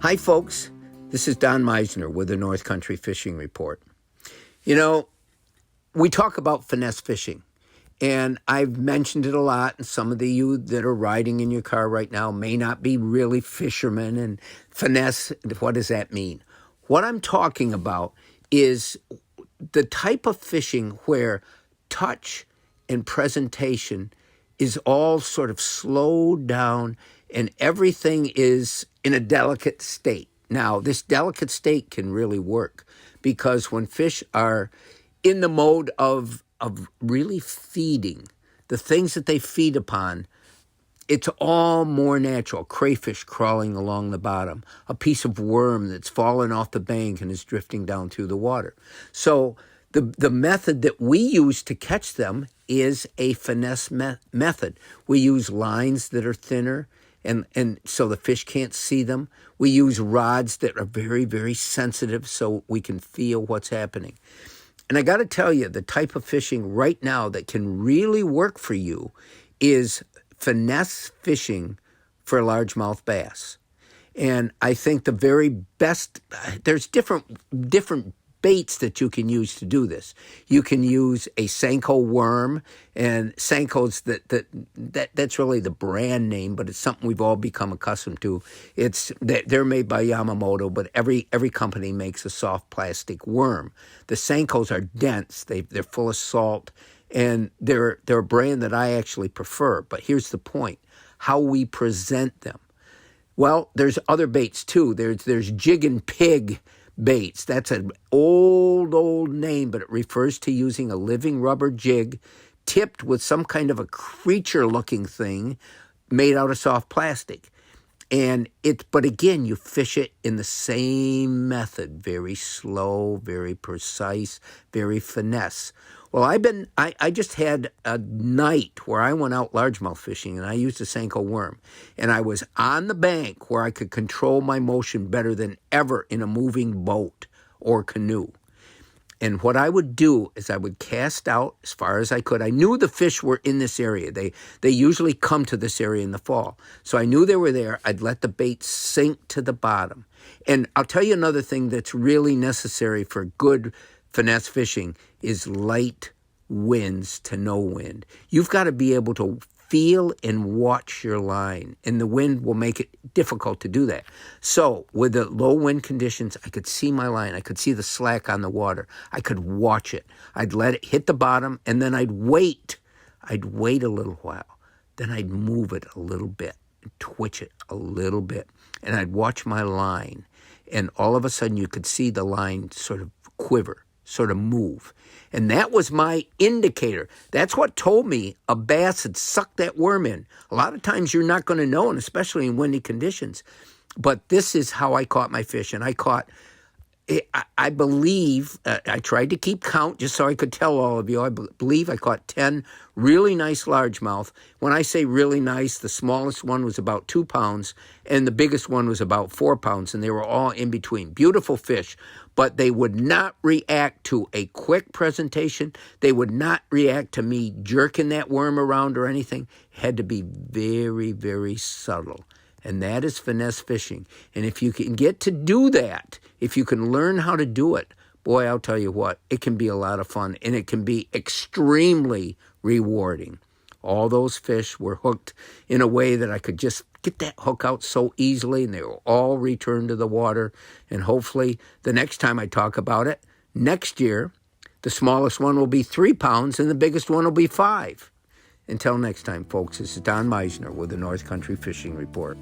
Hi, folks. This is Don Meisner with the North Country Fishing Report. You know, we talk about finesse fishing, and I've mentioned it a lot, and some of you that are riding in your car right now may not be really fishermen, and finesse, what does that mean? What I'm talking about is the type of fishing where touch and presentation is all sort of slowed down and everything is in a delicate state. Now, this delicate state can really work because when fish are in the mode of really feeding, the things that they feed upon, it's all more natural. Crayfish crawling along the bottom, a piece of worm that's fallen off the bank and is drifting down through the water. So the method that we use to catch them is a finesse method. We use lines that are thinner, and so the fish can't see them. We use rods that are very, very sensitive so we can feel what's happening. And I got to tell you, the type of fishing right now that can really work for you is finesse fishing for largemouth bass. And I think the very best, there's different baits that you can use to do this. You can use a Senko worm, and Senko's that's really the brand name, but it's something we've all become accustomed to. They're made by Yamamoto, but every company makes a soft plastic worm. The Senkos are dense. They're full of salt, and they're a brand that I actually prefer. But here's the point: how we present them. Well, there's other baits too. There's jig and pig baits. That's an old name, but it refers to using a living rubber jig tipped with some kind of a creature-looking thing made out of soft plastic. But again, you fish it in the same method, very slow, very precise, very finesse. Well, I just had a night where I went out largemouth fishing and I used a Senko worm, and I was on the bank where I could control my motion better than ever in a moving boat or canoe. And what I would do is I would cast out as far as I could. I knew the fish were in this area. They usually come to this area in the fall. So I knew they were there. I'd let the bait sink to the bottom. And I'll tell you another thing that's really necessary for good finesse fishing is light winds to no wind. You've got to be able to feel and watch your line, and the wind will make it difficult to do that. So with the low wind conditions, I could see my line. I could see the slack on the water. I could watch it. I'd let it hit the bottom, and then I'd wait. I'd wait a little while. Then I'd move it a little bit, twitch it a little bit, and I'd watch my line. And all of a sudden, you could see the line sort of quiver, sort of move. And that was my indicator. That's what told me a bass had sucked that worm in. A lot of times you're not going to know, and especially in windy conditions. But this is how I caught my fish. And I caught, I believe, I tried to keep count just so I could tell all of you. I believe I caught 10 really nice largemouth. When I say really nice, the smallest one was about 2 pounds, and the biggest one was about 4 pounds, and they were all in between. Beautiful fish, but they would not react to a quick presentation. They would not react to me jerking that worm around or anything. It had to be very, very subtle. And that is finesse fishing. And if you can get to do that, if you can learn how to do it, boy, I'll tell you what, it can be a lot of fun, and it can be extremely rewarding. All those fish were hooked in a way that I could just get that hook out so easily, and they will all return to the water. And hopefully the next time I talk about it, next year, the smallest one will be 3 pounds and the biggest one will be 5. Until next time, folks, this is Don Meisner with the North Country Fishing Report.